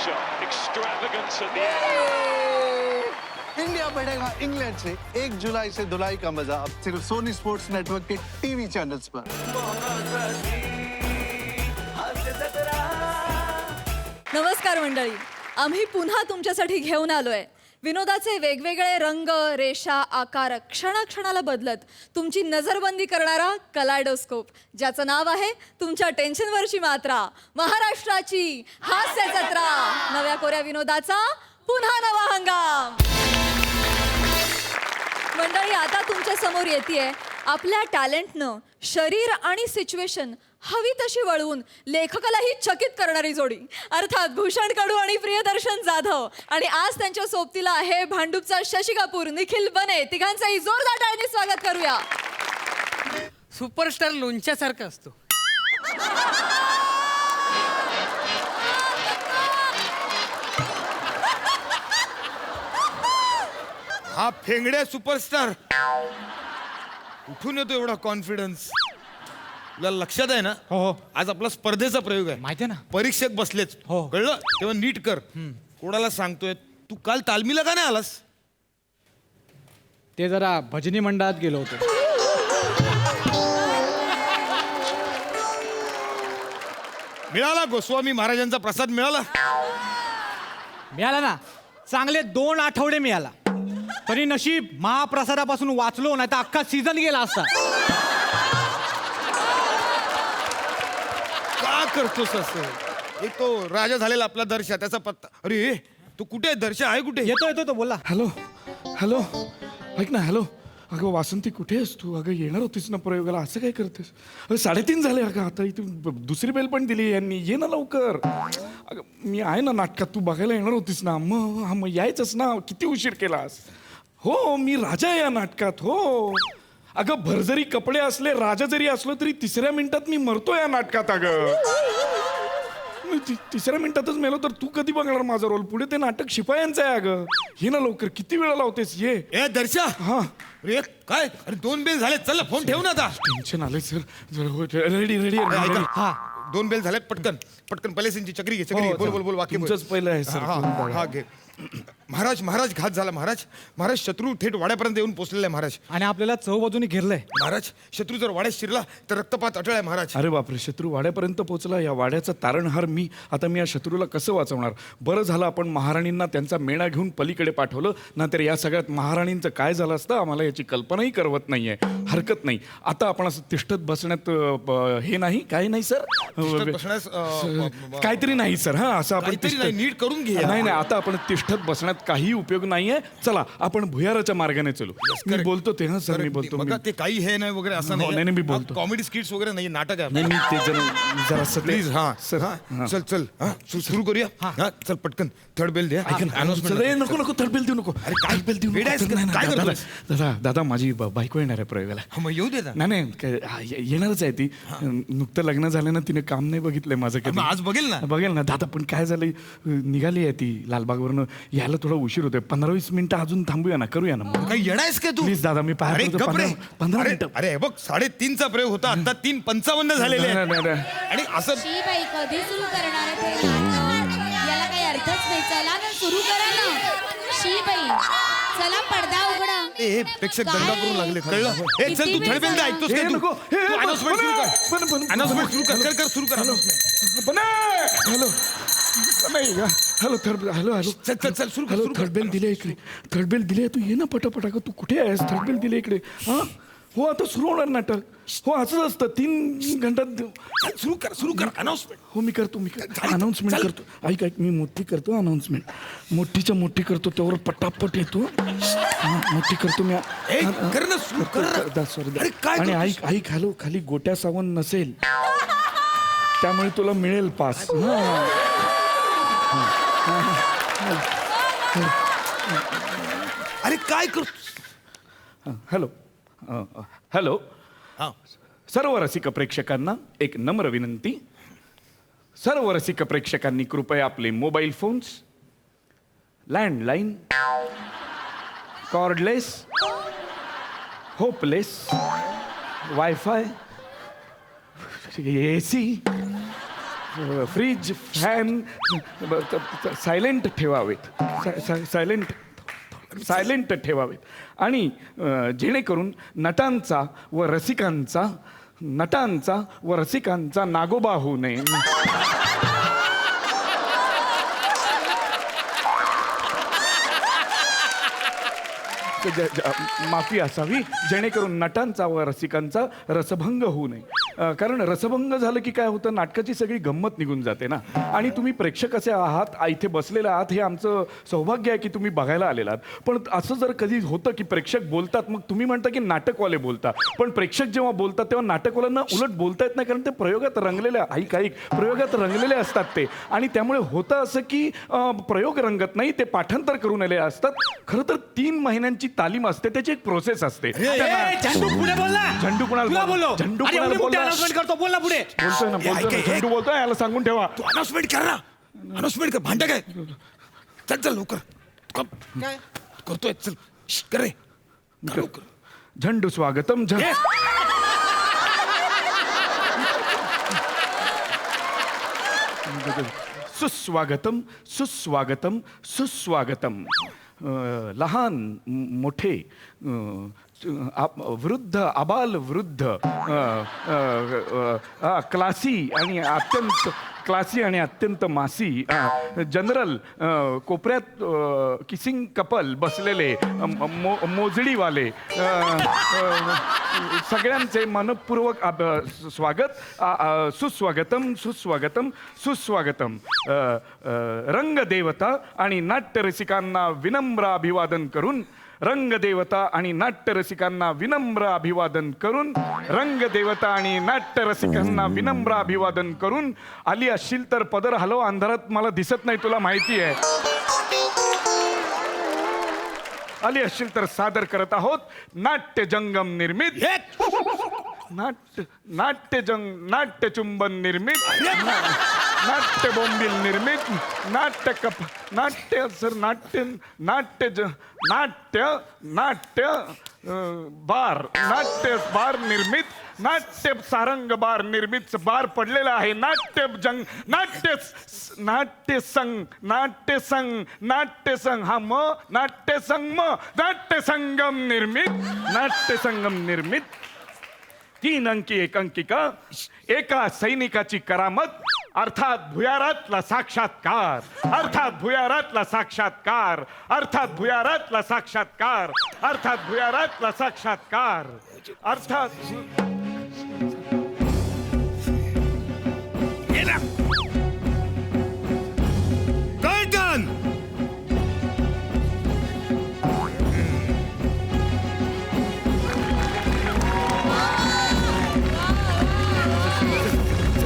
shot. Extravagance at the end. India बढ़ेगा England से 1 जुलाई से धुलाई का मजा अब सिर्फ सोनी स्पोर्ट्स नेटवर्क के टीवी चैनल्स पर। नमस्कार मंडळी, आम्ही पुन्हा तुमच्यासाठी घेऊन आलोय विनोदाचे वेगवेगळे रंग, रेषा, आकार क्षणाक्षणाला बदलत तुमची नजरबंदी करणारा कलायडोस्कोप, ज्याचं नाव आहे तुमच्या टेन्शनवरची मात्रा, महाराष्ट्राची हास्य जत्रा. नव्या कोऱ्या विनोदाचा पुन्हा नवा हंगाम. मंडळी, आता तुमच्या समोर येतेय आपल्या टॅलेंटनं शरीर आणि सिच्युएशन हवी तशी वळवून लेखकालाही चकित करणारी जोडी, अर्थात भूषण कडू आणि प्रियदर्शन जाधव. आणि आज त्यांच्या सोबतीला आहे भांडूपचा शशी कपूर, निखिल बने. तिघांचंही जोरदार टाळ्यांनी स्वागत करूया. सुपरस्टार लोणच्यासारखा असतो. हा फेंगड्या सुपरस्टार कुठून येतो एवढा कॉन्फिडन्स? तुला लक्षात आहे ना? हो. आज आपला स्पर्धेचा प्रयोग आहे. माहिती आहे ना? परीक्षक बसलेच. हो. कळलं? तेव्हा नीट कर. कोणाला सांगतोय तू काल तालमीला का नाही आलास? ते जरा भजनी मंडळात गेलो होतो. मिळाला गोस्वामी महाराजांचा प्रसाद मिळाला? मिळाला ना, चांगले 2 आठवडे मिळाला. तरी नशीब महाप्रसादापासून वाचलो, नाही तर अख्खा सीझन गेला असता. का करतोस असं? एक तो राजा झालेला आपला दर्शा, त्याचा पत्ता. अरे तू कुठे आहे? दर्शा आहे कुठे? येतो तो बोला. हॅलो हॅलो, ऐक ना. हॅलो, अगं वासंती कुठे आहेस तू? अगं येणार होतीस ना प्रयोगाला, असं काय करतेस? अगं 3:30 झाले. अगं आता इथे दुसरी बेल पण दिली यांनी, ये ना लवकर. अगं मी आहे ना नाटकात, तू बघायला येणार होतीस ना. मग यायचंच ना, किती उशीर केलास? हो, मी राजा आहे या नाटकात. हो अगं, भरजरी कपडे असले, राजा जरी असलो तरी 3ऱ्या मिनिटात मी मरतो या नाटकात. अगं मी 3ऱ्या मिनिटातच मेलो तर तू कधी बघणार माझा रोल? पुढे ते नाटक शिपायांचं आहे. अगं ये ना लवकर, किती वेळा लावतेस? ये. ए दर्शा. हा अरे काय? अरे 2 बेल झाले, चल फोन ठेव ना आता. टेन्शन आलंय सर. रेडी. हा 2 बेल झालेत. पटकन पटकन पलेसींची चक्री घे. चक्री हो, बोल वाक्य बोल. तुमचंच पहिलं आहे सर. हा घे. महाराज घात झाला. महाराज शत्रू थेट वाड्यापर्यंत येऊन पोहोचलेला आहे. महाराज आणि आपल्याला चौबाजूनी घेरलंय. महाराज शत्रू जर वाड्यात शिरला तर रक्तपात अटळ आहे. महाराज अरे बापरे, शत्रू वाड्यापर्यंत पोहोचला. या वाड्याचा तारणहार मी. आता मी या शत्रूला कसं वाचवणार? बरं झालं आपण महाराणींना त्यांचा मेणा घेऊन पलीकडे पाठवलं, नाहीतर या सगळ्यात महाराणींचं काय झालं असतं आम्हाला याची कल्पनाही करवत नाहीये. हरकत नाही. आता आपण असं तिष्ठत बसण्यात हे नाही, काही नाही सर. बसण्यास काहीतरी नाही सर. हा असं आपण काहीतरी नाही, नीट करून घे. नाही, आता आपण तिष्ठत बसण्यात काही उपयोग नाहीये. चला आपण भुयाराच्या मार्गाने चलू. मी बोलतो ते. हा सर, मी बोलतो. बघा ते काही हे नाही वगैरे असं नाही, मी बोलतो. कॉमेडी स्किट्स वगैरे नाही, नाटक आहे. नाही, मी ते जरा प्लीज. हा सर. चल सुरू करूया. हा चल पटकन थर्ड बेल दे. नको थर्ड बेल देऊ नको. अरे काय बेल देऊ वेडा आहेस का? काय करतोस? दादा माझी बायको येणार आहे प्रयोगाला. मग येऊ दे ना. नाही येणारच आहे ती. नुकतं लग्न झालं ना, तिने काम नाही बघितलंय माझं कधी. आज बघेल ना दादा. पण काय झालंय, निघाली आहे ती लालबागवरनं. यायला थोडा उशीर होतोय. 15-20 मिनिटं अजून थांबूया ना, करूया ना. काही येडायस का तू? प्लीज दादा, मी अरे पाहतो. गप रे. 15 मिनिटं. अरे हे बघ 3:30चा प्रयोग होता, आता 3:55 झालेले आहेत. नाही. आणि असं शी बाई, कधी सुरू करणार आहे ते नाटक? याला काही अर्थच नाही. चला ना, सुरू करा ना. शी बाई, चला पडदा उघडा. हे प्रेक्षक दंगा करू लागले. कळलं? हे चल तू थर्ड बेल दे. ऐकतोस हे का तू? नको. अनाउन्समेंट सुरू कर. अनाउन्समेंट सुरू कर. सुरू कर. Hello hello third. हॅलो चल सुरू हॅलो. थर्ड बेल दिले इकडे. थर्ड बेल दिले. तू ये ना पटापटा. तू कुठे आहेस? थर्ड बेल दिले इकडे. हा हो, आता सुरू होणार नाटक. हो असंच असतं. 3 घंटात सुरू कर. अनाउन्समेंट. हो मी करतो. अनाउन्समेंट करतो. ऐक मी मोठी करतो अनाउन्समेंट. मोठीच्या मोठी करतो, त्यावर पटापट येतो. मोठी करतो मी. कर ना, सुरू कर. सॉरी. अरे काय आणि ऐक हॅलो, खाली गोट्या सावंत नसेल, त्यामुळे तुला मिळेल पास. अरे काय करतो? हॅलो. हा सर्व रसिक प्रेक्षकांना एक नम्र विनंती. सर्व रसिक प्रेक्षकांनी कृपया आपले mobile phones, landline, cordless, hopeless, wifi, AC, fridge fan silent ठेवावेत. सायलेंट ठेवावेत आणि जेणेकरून नटांचा व रसिकांचा नागोबा होऊ नये. माफी असावी जेणेकरून नटांचा व रसिकांचा रसभंग होऊ नये. कारण रसभंग झालं की काय होतं, नाटकाची सगळी गंमत निघून जाते ना. आणि तुम्ही प्रेक्षक असे आहात, इथे बसलेले आहात, हे आमचं सौभाग्य आहे की तुम्ही बघायला आलेला आहात. पण असं जर कधी होतं की प्रेक्षक बोलतात, मग तुम्ही म्हणता की नाटकवाले बोलतात, पण प्रेक्षक जेव्हा बोलतात तेव्हा नाटकवाल्यांना उलट बोलता येत नाही, कारण ते प्रयोगात रंगलेले प्रयोगात रंगलेले असतात ते. आणि त्यामुळे होतं असं की प्रयोग रंगत नाही, ते पाठांतर करून आलेले असतात. खरं तर 3 महिन्यांची तालीम असते, त्याची एक प्रोसेस असते. झंडू पुढे बोल ना. झंडू कुणाला बोललो? झंडू कुणाला बोललो? अनाउन्समेंट करतो, बोल ना पुढे. बोलतोय ना. झंडू बोलतोय, याला सांगून ठेवा. तू अनाउन्समेंट कर ना. अनाउन्समेंट कर. भांडं काय? चल लवकर. काय करतोय? चल कर रे. कर लवकर. झंडू स्वागतम. सुस्वागतम. लहान मोठे, वृद्ध आबाल वृद्ध, क्लासी आणि अत्यंत मासी, जनरल, कोपऱ्यात किसिंग कपल बसलेले, मोजडीवाले, सगळ्यांचे मनपूर्वक स्वागत. सुस्वागतम. रंगदेवता आणि नाट्यरसिकांना विनम्र अभिवादन करून, रंगदेवता आणि नाट्यरसिकांना विनम्र अभिवादन करून, रंगदेवता आणि नाट्यरसिकांना विनम्र अभिवादन करून. आली असशील तर पदर हलव, अंधारात मला दिसत नाही, तुला माहिती आहे. आली असशील तर सादर करत आहोत नाट्यजंगम निर्मित, नाट्यचुंबन निर्मित, नाट्य बोंबील निर्मित, नाट्य बार निर्मित, नाट्य सारंग बार निर्मित बार पडलेला आहे. नाट्यसंग हा नाट्यसंगम निर्मित. 3 अंकी एकांकिका, एका सैनिकाची करामत, अर्थात भुयारातला साक्षात्कार. कर्टन.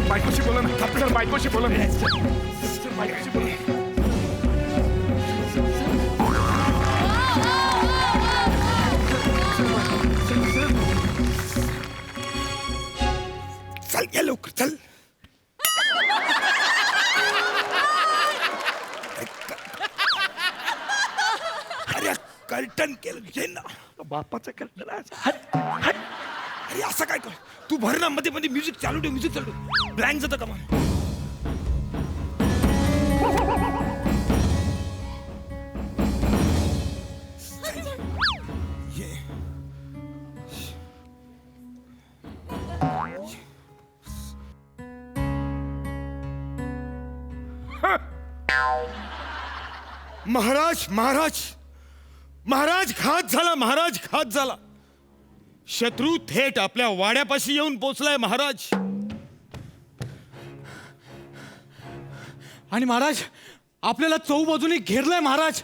बायकोशी बोला ना. आपल्याला बायकोशी बोला ना. बायकोशी बोला. चल या लवकर चल. अरे कर्टन केलं ना. बापाचं कर्टन आहे. अरे असं काय कर, तू भर ना मध्ये मध्ये म्युझिक चालू ठेव. ब्लँक जातं का मग? महाराज घात झाला. शत्रू थेट आपल्या वाड्यापाशी येऊन पोचलाय महाराज. आणि महाराज आपल्याला चौबाजूने घेरलंय महाराज.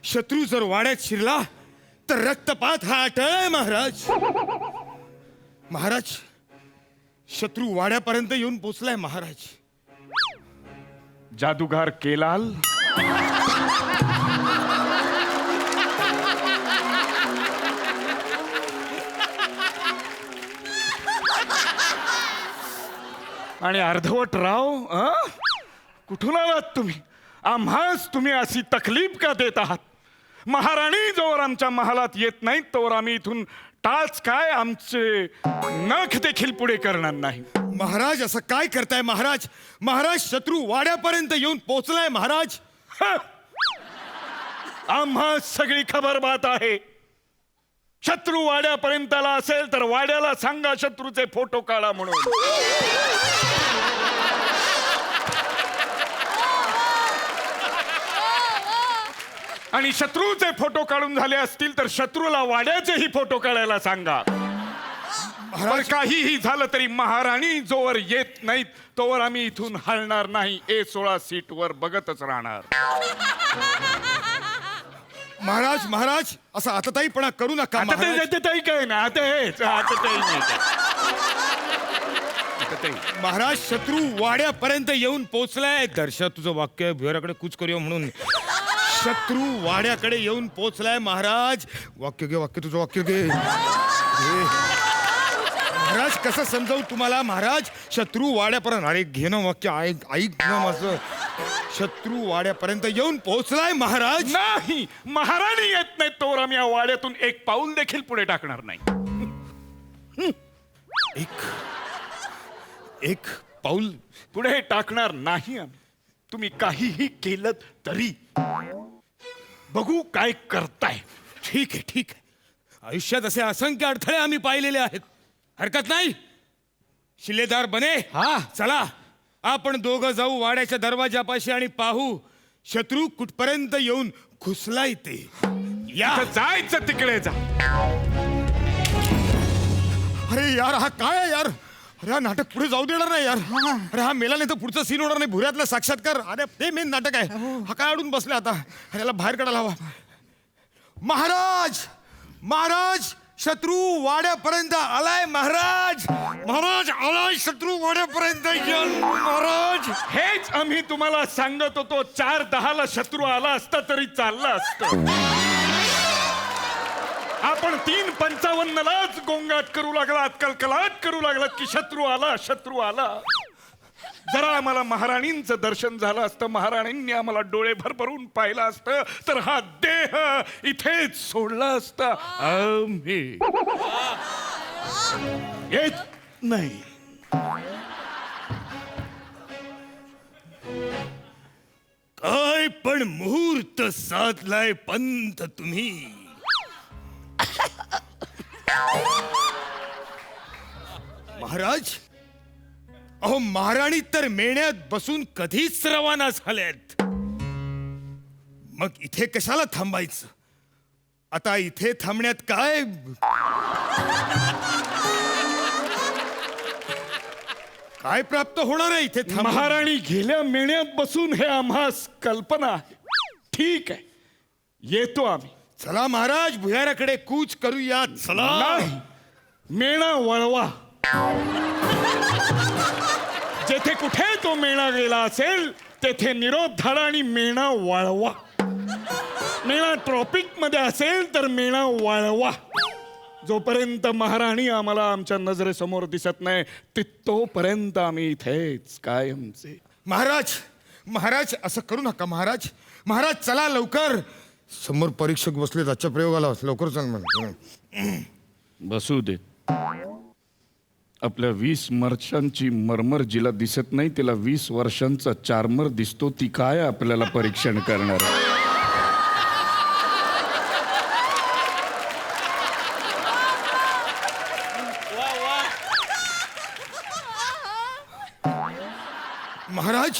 शत्रू जर वाड्यात शिरला तर रक्तपात हा अटळ आहे महाराज. शत्रू वाड्यापर्यंत येऊन पोचलाय महाराज. जादूगार केलाल, आणि अर्धवट राव, कुठून आलात तुम्ही? आम्हास तुम्ही अशी तकलीफ का देत आहात? महाराणी जोवर आमच्या महालात येत नाहीत तोवर आम्ही इथून टाच काय आमचे नख देखील पुढे करणार नाही. महाराज असं काय करताय महाराज? महाराज शत्रू वाड्यापर्यंत येऊन पोहोचलाय महाराज. ह! आम्हा सगळी खबर बात आहे. शत्रू वाड्यापर्यंत आला असेल तर वाड्याला सांगा शत्रूचे फोटो काढा म्हणून. आणि शत्रूचे फोटो काढून झाले असतील तर शत्रूला वाड्याचेही फोटो काढायला सांगा. पण काहीही झालं तरी महाराणी जोवर येत नाहीत तोवर आम्ही इथून हलणार नाही. A16 सीटवर बघतच राहणार. महाराज महाराज असं आतताईपणा करू नका आता महाराज. ते ताई काय ना आता हेच आता ताई नाही काय. आता ताई. महाराज शत्रू वाड्यापर्यंत येऊन पोहोचलाय. दर्शा तुझं वाक्य भुयाराकडे कूच करूया म्हणून. शत्रू वाड्याकडे येऊन पोहोचलाय महाराज. वाक्य घे, वाक्य तुझं वाक्य घे. महाराज कसं समजावू तुम्हाला महाराज? शत्रू वाड्यापर्यंत, अरे घे ना वाक्य, ऐक ना माझं. शत्रू वाड्यापर्यंत येऊन पोहोचलाय महाराज. नाही, महाराणी येत नाहीत तोवर आम्ही या वाड्यातून एक पाऊल देखील पुढे टाकणार नाही. एक पाऊल पुढे टाकणार नाही आम्ही. तुम्ही काहीही केलं तरी. बघू काय करताय. ठीक आहे ठीक आहे. आयुष्यात असे असंख्य अडथळे आम्ही पाहिलेले आहेत. हरकत नाही. शिलेदार बने, हा. चला आपण दोघं जाऊ वाड्याच्या दरवाजापाशी आणि पाहू शत्रू कुठपर्यंत येऊन घुसलाय ते. या. इथं जायचं तिकडे जा. अरे यार हा काय आहे यार? अरे हा नाटक पुढे जाऊ देणार नाही यार. अरे हा मेला नाही तर पुढचा सीन होणार नाही. भुऱ्यातला साक्षात्कार, अरे ते मेन नाटक आहे. हा काय अडून बसला आता? अरे याला बाहेर काढायला हवा. महाराज महाराज शत्रू वाड्यापर्यंत आलाय महाराज. महाराज आलाय शत्रू वाड्यापर्यंत. महाराज हेच आम्ही तुम्हाला सांगत होतो. 4:10 शत्रू आला असता तरी चाललं असतं. आपण 3:55 गोंगाट करू लागलात, कलकलाट करू लागलात की शत्रू आला शत्रू आला. जरा आम्हाला महाराणींचं दर्शन झालं असतं, महाराणींनी आम्हाला डोळे भरभरून पाहिलं असतं तर हा देह इथेच सोडला असता. आम्ही येत नाही. काय पण मुहूर्त साधलाय पंत तुम्ही. महाराज अहो महाराणी तर मेण्यात बसून कधीच रवाना झाल्यात. मग इथे कशाला थांबायचं? आता इथे थांबण्यात काय? काय प्राप्त होणार आहे इथे थांबून? महाराणी गेल्या मेण्यात बसून हे आम्हास कल्पना आहे. ठीक आहे, येतो आम्ही. चला महाराज भुयाराकडे कूच करूया. चला. नाही, मेणा वळवा. जेथे कुठे तो मेणा गेला असेल तेथे निरोप धाडा आणि मेणा वळवा. मेणा ट्रॉपिक मध्ये असेल तर मेणा वळवा. जोपर्यंत महाराणी आम्हाला आमच्या नजरेसमोर दिसत नाही तोपर्यंत आम्ही इथेच कायमचे. महाराज महाराज असं करू नका महाराज. महाराज चला लवकर. समोर परीक्षक बसलेत आजच्या प्रयोगाला. लवकर चल म्हणून. बसू दे. आपल्या 20 वर्षांची मरमर जिला दिसत नाही तिला 20 वर्षांचा चार्मर दिसतो. ती काय आपल्याला परीक्षण करणार? महाराज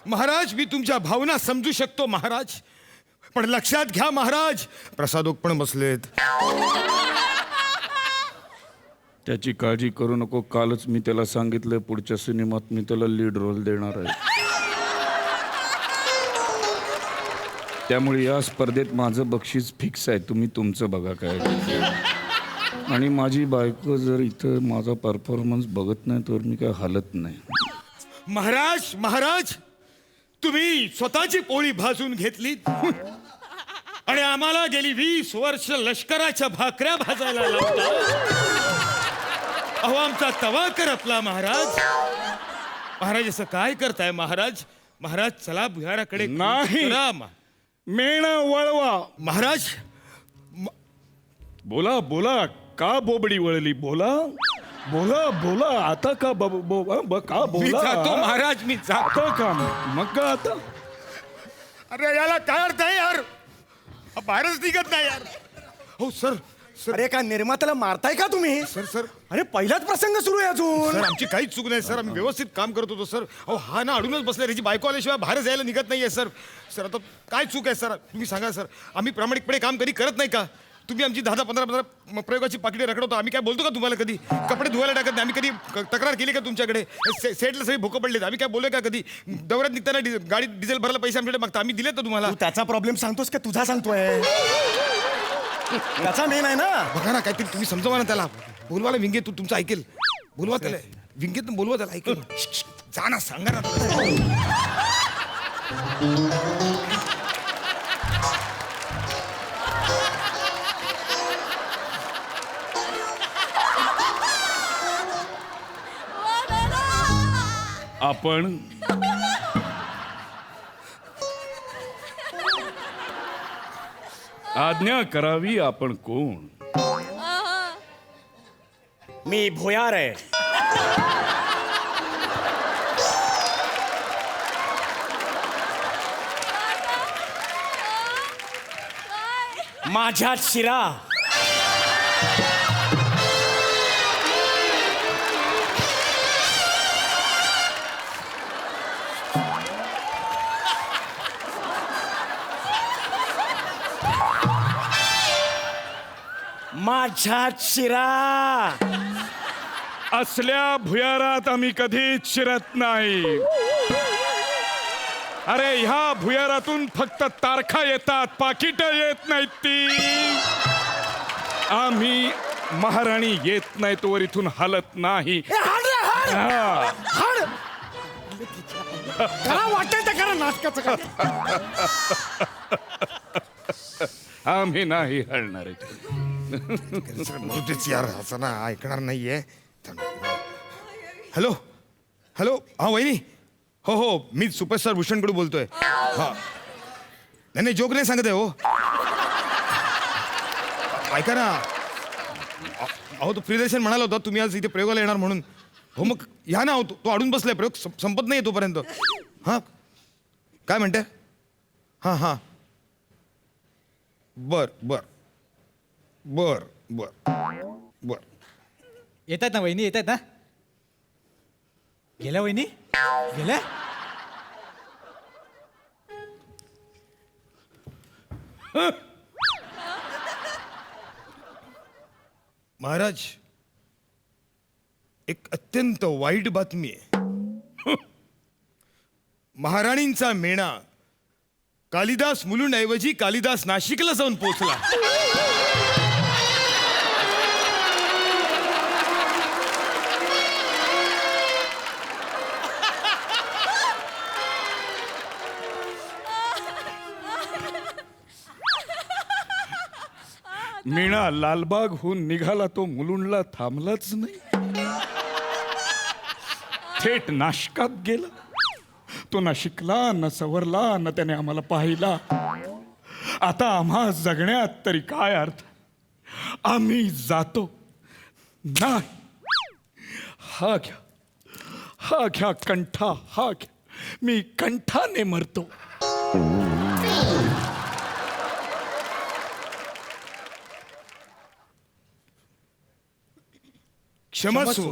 महाराज मी तुमच्या भावना समजू शकतो महाराज. पण लक्षात घ्या महाराज प्रसादोक पण बसलेत. त्याची काळजी करू नको. कालच मी त्याला सांगितलं पुढच्या सिनेमात मी त्याला लीड रोल देणार आहे. त्यामुळे या स्पर्धेत माझं बक्षीस फिक्स आहे. तुम्ही तुमचं बघा काय. आणि माझी बायको जर इथं माझा परफॉर्मन्स बघत नाही तर मी काय हालत नाही. महाराज महाराज तुम्ही स्वतःची पोळी भाजून घेतली आणि आम्हाला गेली 20 वर्ष लष्कराच्या भाकऱ्या भाजायला लावता. अहो आमचा तवा करपला महाराज. महाराज असं काय करताय महाराज? महाराज चला भुयाराकडे नाही. करा. मेणा वळवा. महाराज बोला बोला का बोबडी वळली? बोला बोला बोला आता का का मी बोला? जातो महाराज, मी जातो. आता का मग का आता? अरे याला काय अर्थ आहे यार? हा बाहेरच निघत नाही यार. हो सर, सर, अरे का निर्मात्याला मारताय का तुम्ही? सर, सर, अरे पहिलाच प्रसंग सुरू आहे अजून. सर, आमची काहीच चूक नाही सर. आम्ही व्यवस्थित काम करत होतो सर. अहो हा ना अडूनच बसलाय. त्याची बायको आल्याशिवाय बाहेर जायला निघत नाहीये सर. सर आता काय चूक आहे सर? तुम्ही सांगा सर. आम्ही प्रामाणिकपणे काम कधी करत नाही का? तुम्ही आमची 10-15 प्रयोगाची पाकिटे रखडवतो. आम्ही काय बोलतो का तुम्हाला कधी? कपडे धुवायला टाकत नाही. आम्ही कधी तक्रार केली का तुमच्याकडे? सेटला सगळी भोकं पडलेत. आम्ही काय बोललोय का कधी? दौऱ्यात निघताना गाडी डिझेल भरायला पैसे आमच्याकडे मागता. आम्ही दिलेत ना तुम्हाला. तू त्याचा प्रॉब्लेम सांगतोस का तुझा सांगतोय? त्याचा मेन आहे ना. बघा ना काहीतरी तुम्ही समजवा ना त्याला. बोलवाला विंगे, तू तुमचं ऐकेल. बोलवा त्याला विंगेत बोलवा त्याला ऐकेल. जा ना, सांगा ना त्याला. आपण आज्ञा करावी. आपण कोण? मी भोयार आहे. माझ्यात शिरा. माझ्यात शिरा. असल्या भुयारात आम्ही कधीच शिरत नाही. अरे ह्या भुयारातून फक्त तारखा येतात, पाकिट येत नाहीत. ती आम्ही महाराणी येत नाही तोवर इथून हलत नाही. हा. वाटत करा नाटकाचं का? आम्ही नाही हलणार इथून. मृत्यूच यार, असं ना ऐकणार नाहीये. हॅलो हॅलो, हा वहिनी. हो हो, मी सुपरस्टार भूषणकडून बोलतोय. हा नाही नाही, जोक नाही सांगत आहे हो. ऐका ना, अहो तो प्रियदर्शन म्हणाला होता तुम्ही आज इथे प्रयोगाला येणार म्हणून. हो मग या ना. तो अडून बसलाय. प्रयोग संपत नाही तोपर्यंत. हां काय म्हणते? हां हां बर बर बर बर बर. येत आहेत ना वहिनी? येत आहेत ना? गेल्या वहिनी? गेल्या? महाराज, एक अत्यंत वाईट बातमी आहे. महाराणींचा मेणा कालिदास मुलुंड ऐवजी कालिदास नाशिकला जाऊन पोहोचला. मीणा लालबागहून निघाला तो मुलुंडला थांबलाच नाही. थेट नाशकात गेला. तो ना शिकला ना सवरला ना त्याने आम्हाला पाहिला. आता आम्हा जगण्यात तरी काय अर्थ? आम्ही जातो. नाही, हा घ्या, हा घ्या कंठा, हा घ्या. मी कंठाने मरतो. क्षमस्व.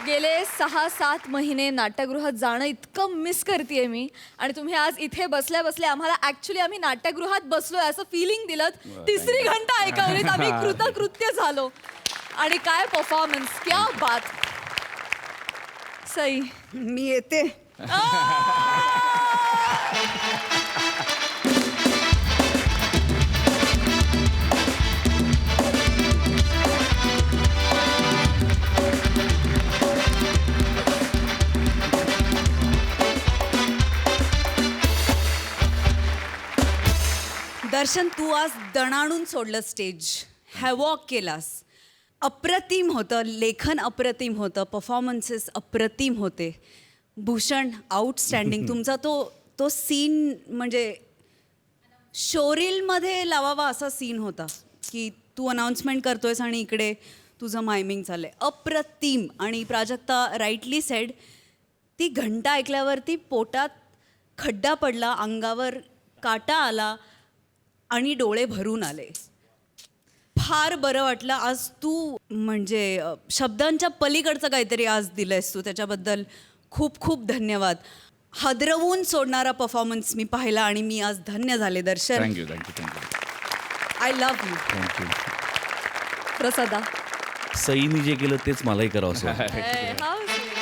गेले 6-7 महिने नाट्यगृहात जाणं इतकं मिस करतेय मी. आणि तुम्ही आज इथे बसल्या बसल्या आम्हाला ऍक्च्युली आम्ही नाट्यगृहात बसलोय असं फिलिंग दिलं. तिसरी घंटा ऐकवलीत. आम्ही कृतकृत्य झालो. आणि काय परफॉर्मन्स, क्या बात. सई, मी येते. दर्शन, तू आज दणाणून सोडलं स्टेज. हॅवॉक केलास. अप्रतिम होतं लेखन, अप्रतिम होतं, परफॉर्मन्सेस अप्रतिम होते. भूषण आउटस्टँडिंग. तुमचा तो सीन म्हणजे शोरीलमध्ये लावावा असा सीन होता की तू अनाउन्समेंट करतोयस आणि इकडे तुझं मायमिंग चाललंय. अप्रतिम. आणि प्राजक्ता राईटली सेड, ती घंटा ऐकल्यावरती पोटात खड्डा पडला, अंगावर काटा आला आणि डोळे भरून आले. फार बरं वाटलं. आज तू म्हणजे शब्दांच्या पलीकडचं काहीतरी आज दिलंयस तू, त्याच्याबद्दल खूप खूप धन्यवाद. हादरवून सोडणारा परफॉर्मन्स मी पाहिला आणि मी आज धन्य झाले. Darshan, thank you thank you thank you I love you. Thank you. प्रसादा. सईनी जे केलं तेच मलाही करावं असं वाटतं. How sweet.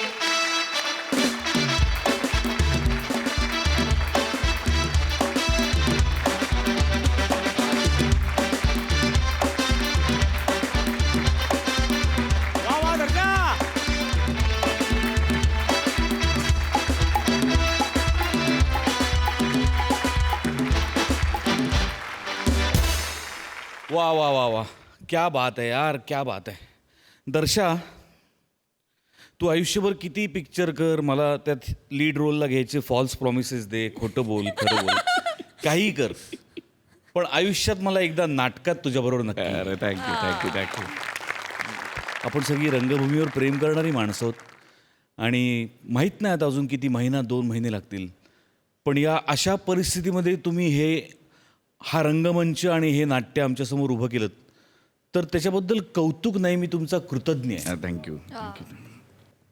वा वा दर्शा. वा वा वा वा, क्या बात आहे यार, क्या बात आहे. दर्शा, तू आयुष्यभर किती पिक्चर कर, मला त्यात लीड रोलला घ्यायचे फॉल्स प्रॉमिसेस दे, खोटं बोल, खरं बोल, काही कर, पण आयुष्यात मला एकदा नाटकात तुझ्याबरोबर नक्की. अरे थँक्यू थँक्यू थँक्यू. आपण सगळी रंगभूमीवर प्रेम करणारी माणसं आहोत आणि माहीत नाही आता अजून किती महिना 2 महिने लागतील, पण या अशा परिस्थितीमध्ये तुम्ही हा रंगमंच आणि हे नाट्य आमच्यासमोर उभं केलं, तर त्याच्याबद्दल कौतुक नाही, मी तुमचा कृतज्ञ आहे. Thank you thank you.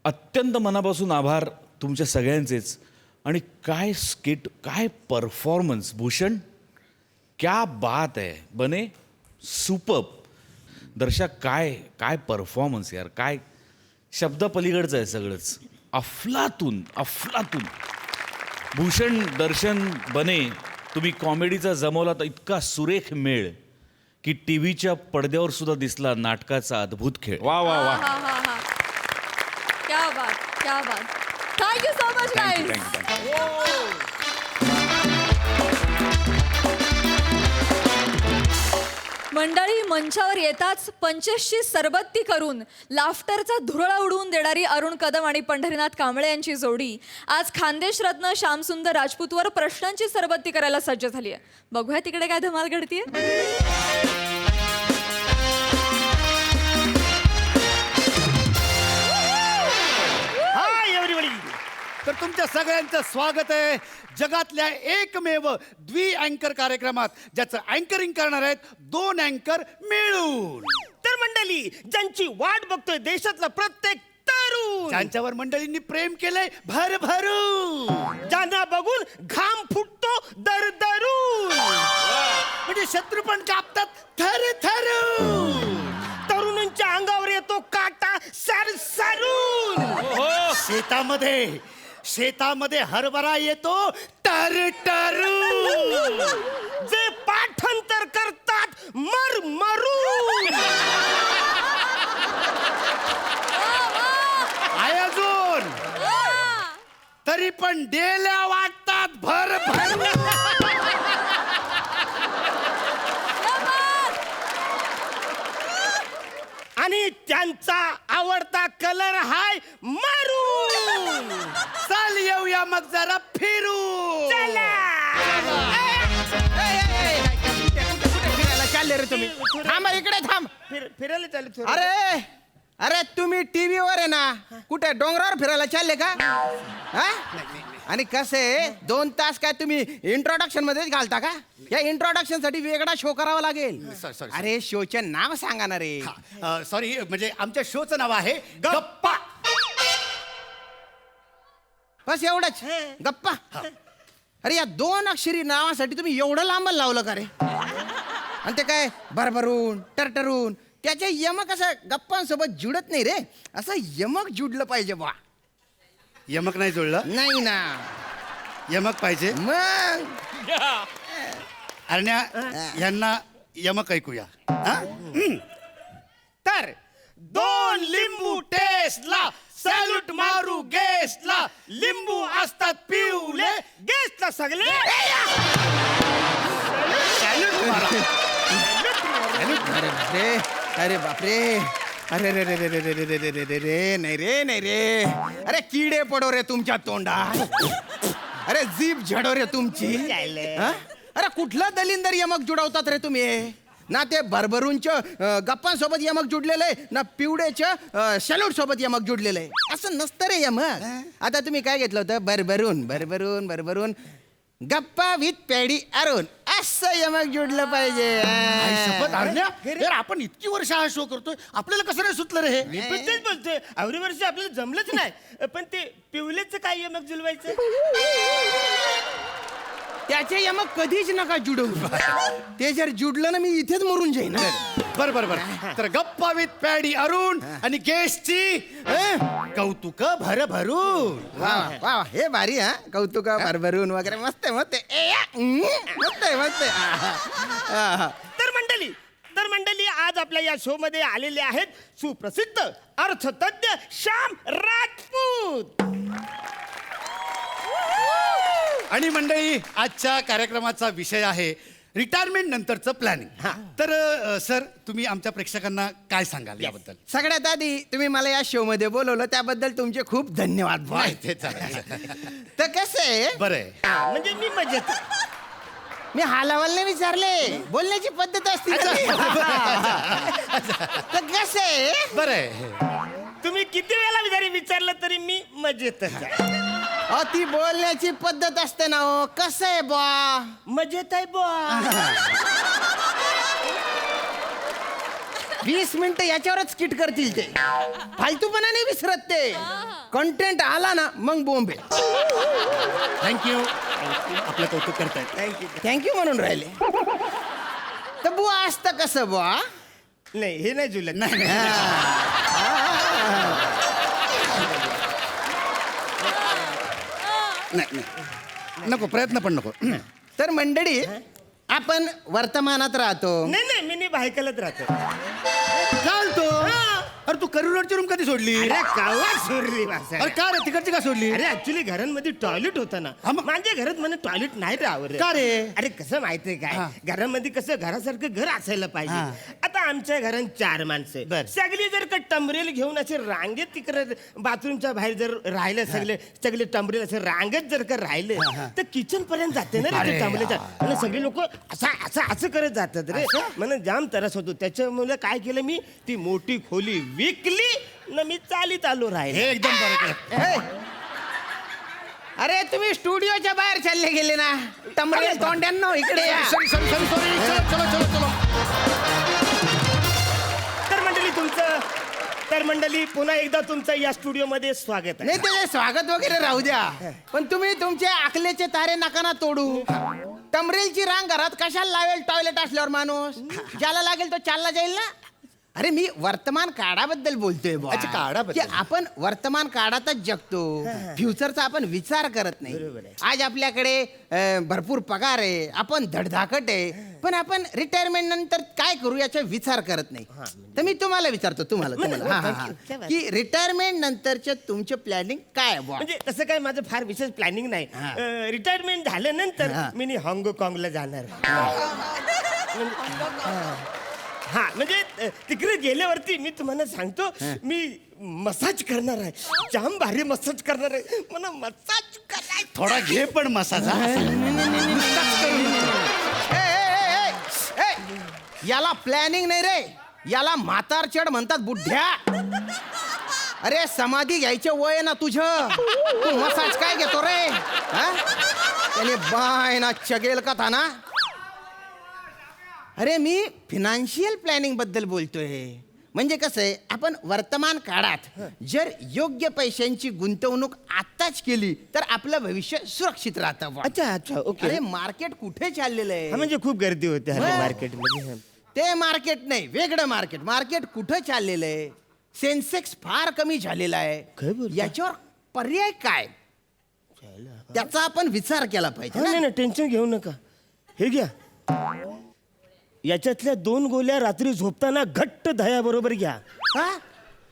अत्यंत मनापासून आभार तुमच्या सगळ्यांचेच. आणि काय स्किट, काय परफॉर्मन्स. भूषण, क्या बात आहे. बने, सुपर्ब. दर्शा, काय काय परफॉर्मन्स यार, काय शब्दापलीकडचं आहे सगळंच. अफलातून अफलातून. भूषण, दर्शन, बने, तुम्ही कॉमेडीचा जमवला तर इतका सुरेख मेळ की टी व्हीच्या पडद्यावर सुद्धा दिसला नाटकाचा अद्भुत खेळ. वा वा वा. हा हा हा. क्या बात, क्या बात. Thank you so much guys. मंडळी, मंचावर येताच पंचेसची सरबत्ती करून लाफ्टरचा धुरळा उडवून देणारी अरुण कदम आणि पंढरीनाथ कांबळे यांची जोडी आज खानदेश रत्न श्यामसुंदर राजपूतवर प्रश्नांची सरबत्ती करायला सज्ज झाली आहे. बघूया तिकडे काय धमाल घडतीये. Hi everybody. तर तुमच्या सगळ्यांचं स्वागत आहे जगातल्या एकमेव अँकर कार्यक्रमात, ज्याचं अँकरिंग करणार आहेत 2 अँकर मिळून. तर मंडळी, ज्यांची वाट बघतोय देशातला प्रत्येक तरुण, ज्यांच्यावर मंडळींनी प्रेम केलंय भरभरून, ज्यांना बघून घाम फुटतो दरदरून, म्हणजे शत्रू पण कापतात थरथरून, तरुणांच्या अंगावर येतो काटा सरसरून. शेतामध्ये हरभरा येतो टरटरून, जे पाठांतर करतात मरमरून. आहे अजून, तरी पण डेल्या वाटतात भरभरून. आणि त्यांचा आवडता कलर हाय मरून. चल येऊया मग जरा फिरू. फिरायला चालले रे तुम्ही? थांबा इकडे, थांब. फिरायला चालले. अरे अरे, तुम्ही टीव्हीवर आहे ना, कुठे डोंगरावर फिरायला चालले का? हा? आणि कसे 2 तास काय तुम्ही इंट्रोडक्शन मध्येच घालता का? या इंट्रोडक्शन साठी वेगळा शो करावा लागेल. sorry. अरे, शोचे नाव सांगा ना रे. सॉरी, म्हणजे आमच्या शोचं नाव आहे गप्पा. बस एवढंच, गप्पा. अरे, या 2 अक्षरी नावासाठी तुम्ही एवढं लांब लावलं का रे? आणि ते काय भरभरून टरटरून, त्याचे यमक असं गप्पांसोबत जुडत नाही रे. असं यमक जुडलं पाहिजे बा. यमक नाही जुळलं? नाही ना, यमक पाहिजे. मग अरण्या, यांना यमक ऐकूया. तर 2 लिंबू टेस्टला, सॅल्यूट मारू गेस्टला. लिंबू असतात पिवले, गेस्टला सगळे अरे बापरे, अरे रे रे रे रे रे रे रे रे रे रे नाही रे अरे किडे पडो रे तुमच्या तोंडात अरे जीभ झडो रे तुमची हा? अरे कुठला दलिंदर यमक जुडवतात रे तुम्ही ना ते भरभरूनच्या गप्पांसोबत यमक जुडलेलं आहे ना पिवड्याच्या सॅल्यूट सोबत यमक जुडलेलं आहे असं नसतं रे यमक आता तुम्ही काय घेतलं होतं भरभरून गप्पा विथ पॅडी अरुण असं यमक जुडलं पाहिजे आई शपथ आरण्या, यार आपण इतकी वर्ष हा शो करतोय आपल्याला कसं नाही सुचलं रे हे मी पण तेच बोलतोय आवडी वर्ष आपल्याला जमलंच नाही पण ते पिवलेचं काय यमक जुलवायचं त्याचे यमक कधीच नका जुडवू ते जर जुडलं ना मी इथेच मरून जाईन बर तर गप्पा विथ पॅडी अरुण आणि गेस्टची कौतुक भरभरून वा वा हे भारी हा कौतुक भरभरून वगैरे मस्त मस्त तर मंडळी आज आपल्या या शो मध्ये आलेले आहेत सुप्रसिद्ध अर्थतज्ञ श्याम राजपूत आणि मंडळी आजच्या कार्यक्रमाचा विषय आहे रिटायरमेंट नंतरचं प्लॅनिंग तर सर तुम्ही आमच्या प्रेक्षकांना काय सांगाल याबद्दल सगळ्यात आधी तुम्ही मला या शो मध्ये बोलवलं त्याबद्दल तुमचे खूप धन्यवाद तर कसं आहे बरं म्हणजे मी मजेत मी हालावालने विचारले बोलण्याची पद्धत असते तर कसं आहे बरं तुम्ही किती वेळा जरी विचारलं तरी मी मजेतच आहे. ती बोलण्याची पद्धत असते ना हो कसं आहे बा मजेत आहे बुवा 20 मिनिटं याच्यावरच किट करतील ते फालतूपणा नाही विसरत ते कंटेंट आला ना मग बोंबे थँक्यू आपलं कौतुक करतायत थँक्यू म्हणून राहिले तर बुवा असतं कसं बुवा नाही हे नाही जुलत नाही नको प्रयत्न पण नको तर मंडळी आपण वर्तमानात राहतो नाही मी बायकालाच राहतो चालतो अरे तू करिअरची रूम कधी सोडली अरे कावा सोडली वासा. अरे का रे तिकडची का सोडली अरे ऍक्च्युली घरांमध्ये टॉयलेट होतं ना माझ्या घरात म्हणे टॉयलेट नाही राहावं का रे? अरे कसं माहितीये काय घरामध्ये कसं घरासारखं घर असायला पाहिजे आता आमच्या घरात 4 माणसं सगळी जर का टंबरेल घेऊन असे रांगेत तिकडे बाथरूमच्या बाहेर जर राहिले सगळे टंबरेल असे रांगेत जर का राहिले तर किचन पर्यंत जाते ना रे टंबरेच्या आणि सगळे लोक असं करत जातात रे मला जाम त्रास होतो त्याच्यामुळे काय केलं मी ती मोठी खोली विकली ना मी चालीत आलो राहिले एकदम बरोबर अरे तुम्ही स्टुडिओच्या बाहेर चालले गेले ना टमरे तोंड्यांनो इकडे या तर मंडळी पुन्हा एकदा तुमचं या स्टुडिओ मध्ये स्वागत आहे नाही ते स्वागत वगैरे राहू द्या पण तुम्ही तुमचे आकलेचे तारे नका ना तोडू टमरेलची रांग घरात कशाला लावेल टॉयलेट असल्यावर माणूस ज्याला लागेल तो चालला जाईल ना अरे मी वर्तमान काळाबद्दल बोलतोय बुवा. की आपण वर्तमान काळातच जगतो फ्युचरचा आपण विचार करत नाही आज आपल्याकडे भरपूर पगार आहे आपण धडधाकट आहे पण आपण रिटायरमेंट नंतर काय करू याचा विचार करत नाही तर मी तुम्हाला विचारतो तुम्हाला की रिटायरमेंट नंतरचे तुमचे प्लॅनिंग काय बुवा? म्हणजे तसं काय माझं फार विशेष प्लॅनिंग नाही रिटायरमेंट झाल्यानंतर मी हाँगकाँगला जाणार हा म्हणजे तिकडे गेल्यावरती मी तुम्हाला सांगतो मी मसाज करणार आहे जाम भारी मसाज करणार आहे मला मसाज करायचं थोडा घे पण मसाज याला प्लॅनिंग नाही रे याला म्हातारचड म्हणतात बुड्ढ्या अरे समाधी घ्यायचे वय ना तुझं तू मसाज काय घेतो रे त्याने बाय ना चगेल का था ना अरे मी फिनान्शियल प्लॅनिंग बद्दल बोलतोय म्हणजे कसं आहे आपण वर्तमान काळात जर योग्य पैशांची गुंतवणूक आत्ताच केली तर आपलं भविष्य सुरक्षित राहतं अच्छा ओके अरे मार्केट कुठे चाललेलं आहे म्हणजे खूप गर्दी होते मार्केटमध्ये ते मार्केट नाही वेगळं मार्केट कुठं चाललेलं आहे सेन्सेक्स फार कमी झालेला आहे याच्यावर पर्याय काय त्याचा आपण विचार केला पाहिजे ना टेन्शन घेऊ नका हे घ्या याच्यातल्या 2 गोळ्या रात्री झोपताना घट्ट दह्याबरोबर घ्या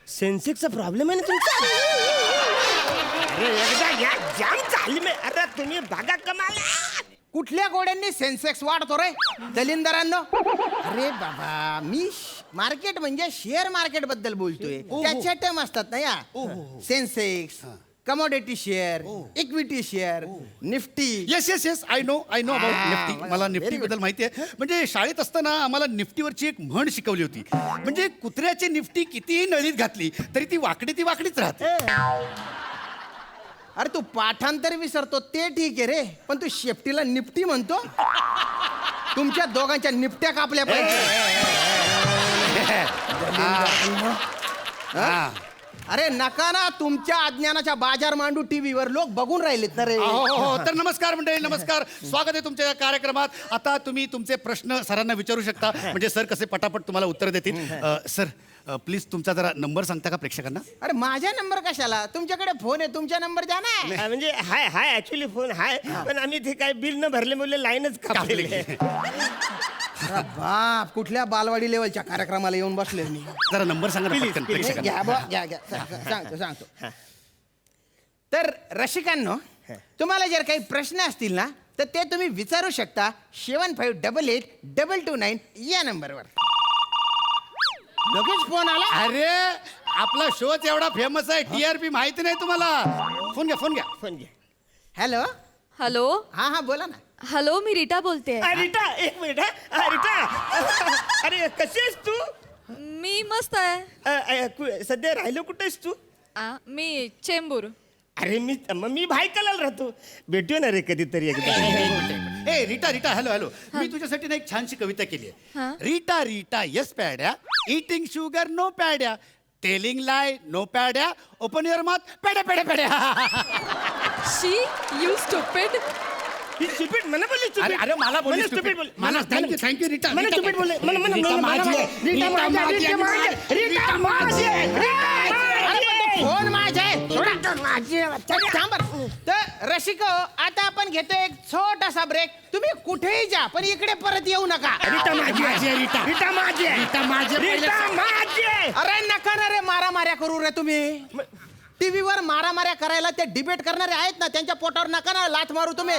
सेन्सेक्सचा प्रॉब्लेम आहे ना तुमचा अरे एकदा घ्या जाम झाली अरे तुम्ही बघा कमाल कुठल्या घोड्यांनी सेन्सेक्स वाढतो रे दलिंदरांनो? अरे बाबा मी मार्केट म्हणजे शेअर मार्केट बद्दल बोलतोय. त्याच्या टर्म असतात ना या. Sensex, commodity share, equity share, Nifty. Yes yes yes I know about Nifty. मला निफ्टी बद्दल माहिती आहे. म्हणजे शाळेत असताना आम्हाला निफ्टीवरची एक म्हण शिकवली होती. म्हणजे कुत्र्याची निफ्टी कितीही नळीत घातली तरी ती वाकडीच राहते. अरे तू पाठांतर विसरतो ते ठीक आहे रे, पण तू शेपटीला निफ्टी म्हणतो. तुमच्या दोघांच्या निफ्ट्या कापल्या पाहिजे. अरे नका ना तुमच्या अज्ञानाच्या बाजार मांडू टीव्हीवर लोक बघून राहिलेत ना रे. हो. तर नमस्कार मंडळी, नमस्कार. स्वागत आहे तुमच्या या कार्यक्रमात. आता तुम्ही तुमचे प्रश्न सरांना विचारू शकता. म्हणजे सर कसे पटापट तुम्हाला उत्तर देतील. सर प्लीज तुमचा जरा नंबर सांगता का प्रेक्षकांना? अरे माझा नंबर कशाला? तुमच्याकडे फोन आहे, तुमचा नंबर द्या ना. म्हणजे हाय ऍक्च्युली फोन हाय, पण आम्ही ते काय बिल न भरल्यामुळे लाईनच कापलेली. बाप कुठल्या बालवाडी लेवलच्या कार्यक्रमाला येऊन बसले मी. जरा नंबर सांगा ना पटकन प्रेक्षकांना. घ्या सांगतो. तर रसिकांनो, तुम्हाला जर काही प्रश्न असतील ना तर ते तुम्ही विचारू शकता 75882229 या नंबरवर. लगेच फोन आला. अरे आपला शोच एवढा फेमस आहे, TRP माहिती नाही तुम्हाला? फोन घ्या. Hello hello. हा बोला ना. हॅलो, मी रीटा बोलते. रिटा एक मिनिट. रिटा अरे कशी आहेस तू? मी मस्त आहे. सध्या राहिलो कुठे आहेस तू? मी चेंबूर. अरे मी भायकलाल राहतो. भेटूया ना रे कधीतरी एकदा. ए रीटा हॅलो. मी तुझ्यासाठी ना एक छानशी कविता केली आहे. Rita yes Padya, eating sugar no Padya, telling lie no Padya, open your mouth Padya. She you stupid. Stupid मला बोलली stupid. अरे मला बोलली stupid stupid. बोलली. मला थँक्यू रीटा. मला stupid बोलले. रीटा माझी आहे. फोन माझा आहे. तर रसिको, आता आपण घेतो एक छोटासा ब्रेक. तुम्ही कुठेही जा पण इकडे परत येऊ नका. रीटा माझी आहे. अरे नका ना रे मारामाऱ्या करू रे तुम्ही. टीव्हीवर मारामाऱ्या करायला ते डिबेट करणारे आहेत ना, त्यांच्या पोटावर नका ना लाथ मारू तुम्ही.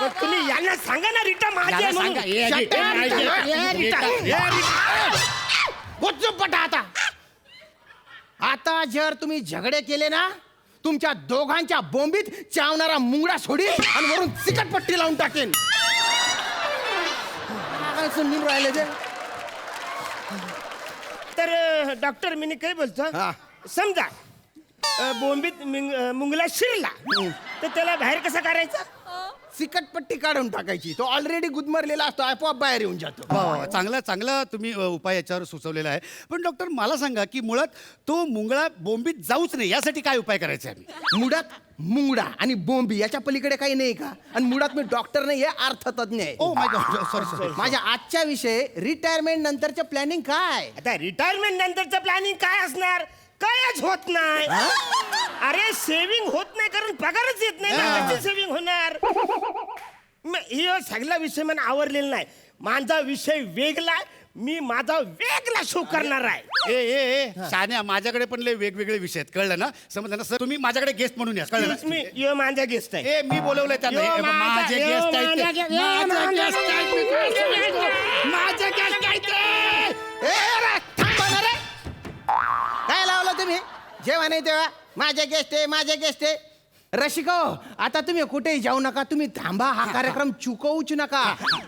पण तुम्ही यांना सांगा ना रीटा माझी आहे म्हणून. पटा आता जर तुम्ही झगडे केले ना, तुमच्या दोघांच्या बोंबीत चावणारा मुंगडा सोडी आणि वरून चिकटपट्टी लावून टाकेन. समजून राहिले ते. तर डॉक्टर मी काय बोलतो, समजा बोंबीत मुंगला शिरला तर त्याला बाहेर कसा काढायचा? चिकटपट्टी काढून टाकायची. तो ऑलरेडी गुदमरलेला असतो, आपोआप बाहेर येऊन जातो. चांगला तुम्ही उपाय याच्यावर सुचवलेला आहे. पण डॉक्टर मला सांगा की मुळात तो मुंगळा बोंबीत जाऊच नाही यासाठी काय उपाय करायचे आहे? मुळात मुंगडा आणि बोंबी याच्या पलीकडे काही नाही का? आणि मुळात मी डॉक्टर नाही आहे, अर्थतज्ञ आहे. Oh my God, sorry. माझ्या आजच्या विषय रिटायरमेंट नंतरचे प्लॅनिंग काय? आता रिटायरमेंट नंतरचं प्लॅनिंग काय असणार? कायच होत नाही. अरे सेव्हिंग होत नाही कारण पगारच येत नाही ना, कशी सेव्हिंग होणार? ही सगळा विषय मला आवडलेला नाही. माझा विषय वेगळा, मी माझा वेगळा शो करणार आहे. ए शान्या, माझ्याकडे पण लय वेगवेगळे विषय आहेत, कळलं ना? समजलं ना सर? तुम्ही माझ्याकडे गेस्ट म्हणून या, कळलं ना? मी यो माझा गेस्ट आहे. मी बोलवलंय त्यांना. माझे गेस्ट काय लावलं तुम्ही? जेव्हा नाही तेव्हा माझे गेस्ट आहे. रसिको, आता तुम्ही कुठेही जाऊ नका, तुम्ही थांबा. हा कार्यक्रम चुकवूच नका.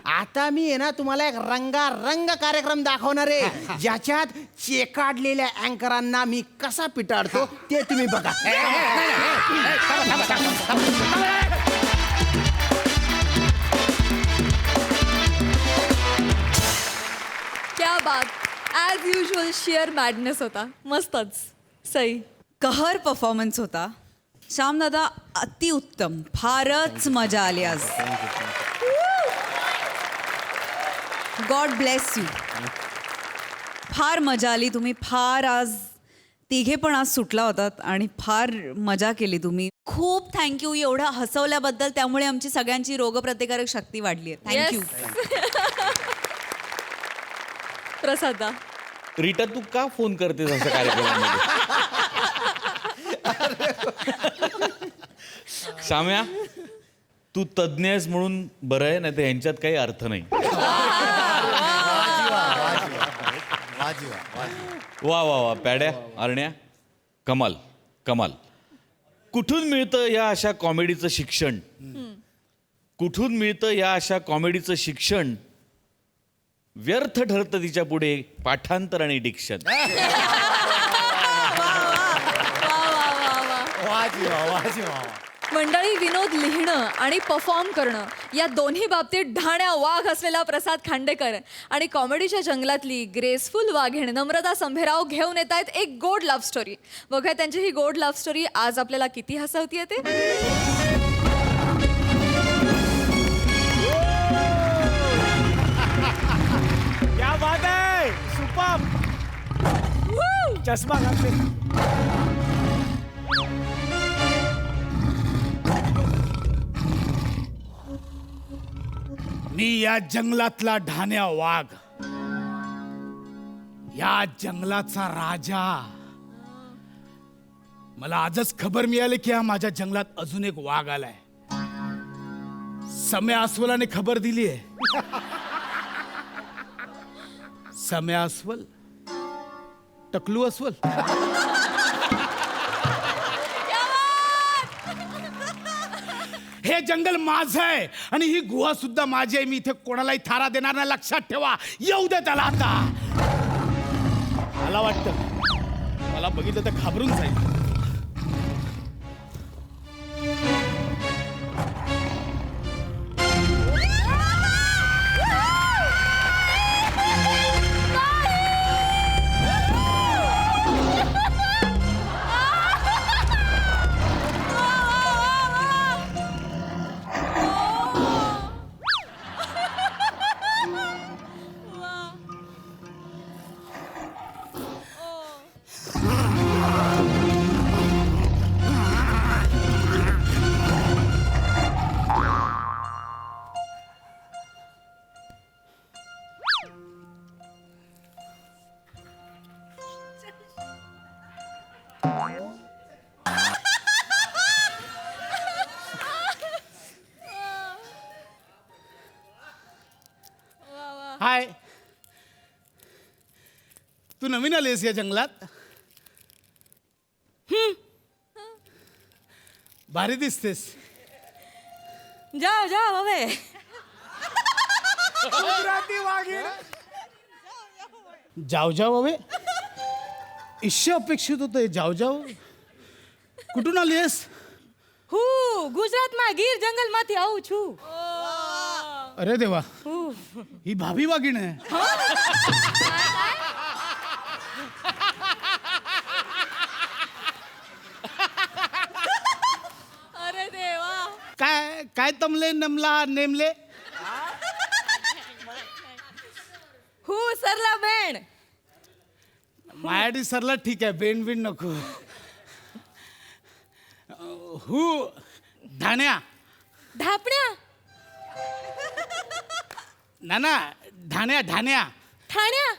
आता मी आहे ना तुम्हाला एक रंगारंग कार्यक्रम दाखवणार आहे, ज्याच्यात चेकाडलेल्या अँकरांना मी कसा पिटाळतो ते तुम्ही बघा. क्या बात. ॲज युजल शेअर मॅडनेस होता. मस्तच. सई. कहर परफॉर्मन्स होता. श्यामदादा अतिउत्तम. फारच मजा आली आज. God bless you. फार मजा आली. तुम्ही फार आज तिघे पण आज सुटला होतात आणि फार मजा केली तुम्ही. खूप थँक्यू एवढं हसवल्याबद्दल. त्यामुळे आमची सगळ्यांची रोगप्रतिकारक शक्ती वाढली आहे. थँक्यू. प्रसादा. रीटा, तू का फोन करतेस असं कार्यक्रमामध्ये? श्याम्या, तू तज्ज्ञ आहेस म्हणून बरं आहे, नाही तर यांच्यात काही अर्थ नाही. वा वा वा पॅड्या आरण्या, कमाल कमाल. कुठून मिळतं या अशा कॉमेडीचं शिक्षण? कुठून मिळतं या अशा कॉमेडीचं शिक्षण? व्यर्थ ठरतं तिच्या पुढे पाठांतर आणि डिक्शन. मंडळी, विनोद लिहिणं आणि परफॉर्म करणं या दोन्ही बाबतीत ढाण्या वाघ असलेला प्रसाद खांडेकर आणि कॉमेडीच्या जंगलातली ग्रेसफुल वाघीण नम्रता संभेराव घेऊन येत आहेत एक गोड लव्ह स्टोरी. बघा त्यांची ही गोड लव्ह स्टोरी आज आपल्याला किती हसवती येते. क्या बात है, सुपर. चष्मा घातले. मी या जंगलातला ढाण्या वाघ, या जंगलाचा राजा. मला आजच खबर मिळाली की या माझ्या जंगलात अजून एक वाघ आलाय. सम्या अस्वलाने खबर दिली आहे. सम्या अस्वल, टकलू अस्वल. हे जंगल माझं आहे आणि ही गुहा सुद्धा माझी आहे. मी इथे कोणालाही थारा देणार नाही, लक्षात ठेवा. येऊ दे त्याला आता. मला वाटतं मला बघितलं तर घाबरून जाईल. हाय, तू नवीन आलीस या जंगलात? भारी दिसतेस. जाओ जाओ हवे. जाव जाव हवे. इश्य अपेक्षित होतं जाव जाव. कुठून आलीस? गुजरात मा गीर जंगल માંથી આવું છું. अरे देवा, ही भाभी वाघीण आहे. अरे देवा. काय काय तमले नमला नेमले? सरला बेण. मायाडी सरला ठीक आहे, बेन बिन नको. ढाण्या. ढापण्या. ना ढाण्या ढाण्या. ठाण्या.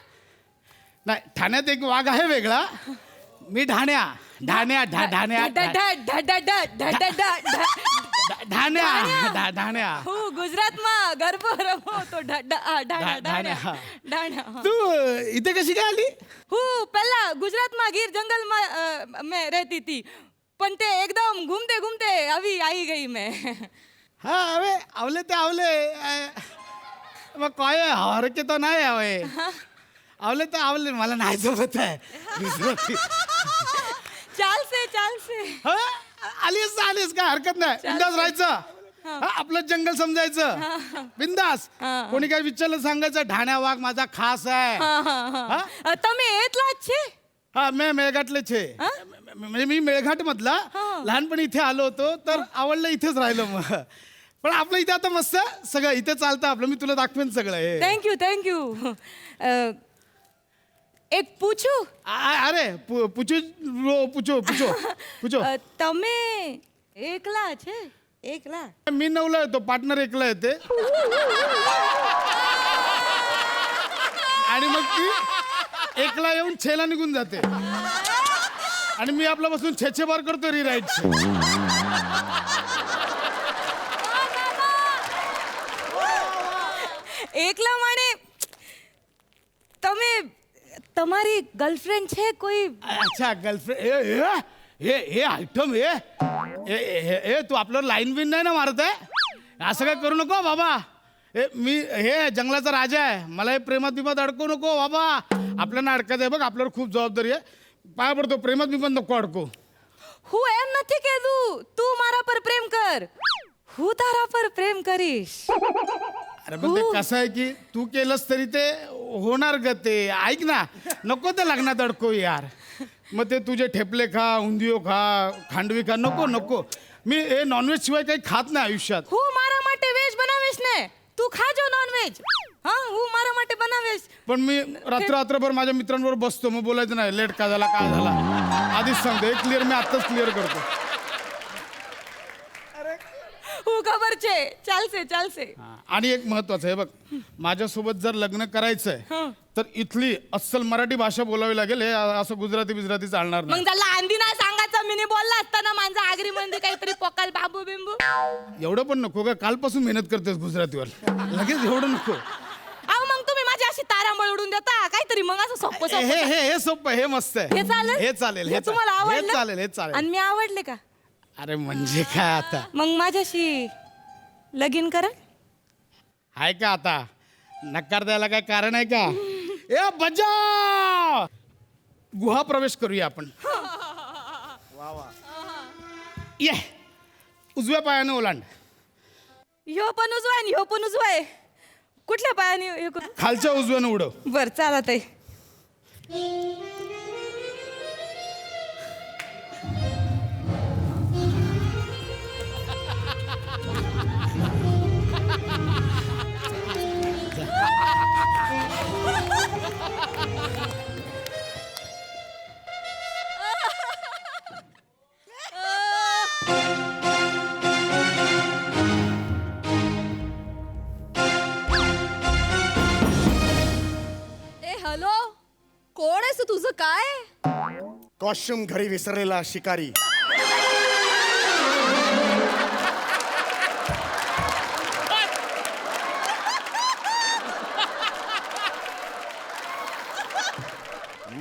नाही, ठाण्यात एक वाघ आहे वेगळा. मी ढाण्या ढाण्या ढाण्या ढाण्या ढाण्या. गुजरात मा गरबो रमो तो ढाण्या. तू इथे कशी काय आली? पहला गुजरात मा गीर जंगल में रहती थी, पण ते एकदम घूमते घूमते अभी आई गई मैं. हा अवे आवले ते आवले. मग काय हर के तो नाही हवे. आवले तर आवले, मला नाही जमत आहे. चालसे. आलीस काय हरकत नाही. बिंदास राहायचं. आपलं जंगल समजायचं. बिंदास. कोणी काय विचारलं सांगायचं ढाण्या वाघ माझा खास आहे. તમે એટલા જ છે? हा मी मेळघाटले छे. म्हणजे मी मेळघाट मधला. लहानपणी इथे आलो होतो तर आवडलं, इथेच राहिलो मग. पण आपलं इथे आता मस्त सगळं इथे चालतं आपलं. मी तुला दाखवेन सगळं हे. थँक्यू. एक પૂછું? अरे પૂછો. તમે એકલા છે? એકલા? मी नवला येतो, पार्टनर एकला येते. आणि मग ती एकला येऊन छेला निघून जाते. आणि मी आपला बसून छेछे बार करतो रिराईट. તમારી ગર્લફ્રેન્ડ છે કોઈ? अच्छा गर्लफ्रेंड हे आयटम हे तू आपल्यावर लाईन बिन नाही ना मारत आहे? असं काय करू नको बाबा. मी हे जंगलाचा राजा आहे, मला हे प्रेमात बिमात अडकू नको बाबा. आपल्याला अडकत आहे बघ, आपल्यावर खूप जबाबदारी आहे. पाय पडतो, प्रेमात बिमात नको अडकू. હું એમ નથી કહેતું તું મારા પર પ્રેમ કર, હું તારા પર પ્રેમ કરીશ. अरे पण ते कसं आहे की तू केलंस तरी ते होणार ग. ते ऐक ना, नको ते लग्नात अडकू यार. मग ते तुझे ठेपले खा, उंदियो खा, खांडवी खा, नको नको. मी हे नॉनव्हेज शिवाय काही खात नाही आयुष्यात. હું મારા માટે વેજ બનાવીશ ને, તું ખાજો નોનવેજ. હા હું મારા માટે બનાવીશ. पण मी रात्रभर माझ्या मित्रांबरोबर बसतो, मग बोलायचं नाही लेट का झाला काय झाला. आधीच सांगतो, हे क्लिअर मी आत्ताच क्लिअर करतो. હું ખબર છે, ચાલશે ચાલશે. आणि एक महत्वाचं आहे बघ, माझ्यासोबत जर लग्न करायचंय तर इथली अस्सल मराठी भाषा बोलावी लागेल. हे असं गुजराती बिजराती चालणार मग नाही. त्याला आंधी नाही सांगायचं, मी बोलला असताना माझा आगरी मंदी काहीतरी पोकाल बाबू बिंबू. एवढं पण नको का, कालपासून मेहनत करतेस गुजरातीवर, लगेच एवढं नको. अहो मग तुम्ही माझी अशी तारांबळ उडून देता काहीतरी, मग असं सोपं हे सोपं. हे हे सोपं, हे मस्त आहे. हे चालेल? हे चालेल, हे तुम्हाला हे आवडलं? चालेल, हे चालेल. आणि मी आवडले का? अरे म्हणजे काय आता, मग माझ्याशी लगीन करा. आहे का आता नकार द्यायला काय कारण आहे का? ए बजा, गुहा प्रवेश करूया आपण. ये उजव्या पायाने ओलांड. ह्यो पण उजवा आहे ह्यो पण उजवा आहे. कुठल्या पायाने हे करू? खालच्या उजव्यानं उडव. बर चालत आहे. हॅलो, कोण आहेस तू? तुझं काय? कॉस्ट्युम घरी विसरलेला शिकारी.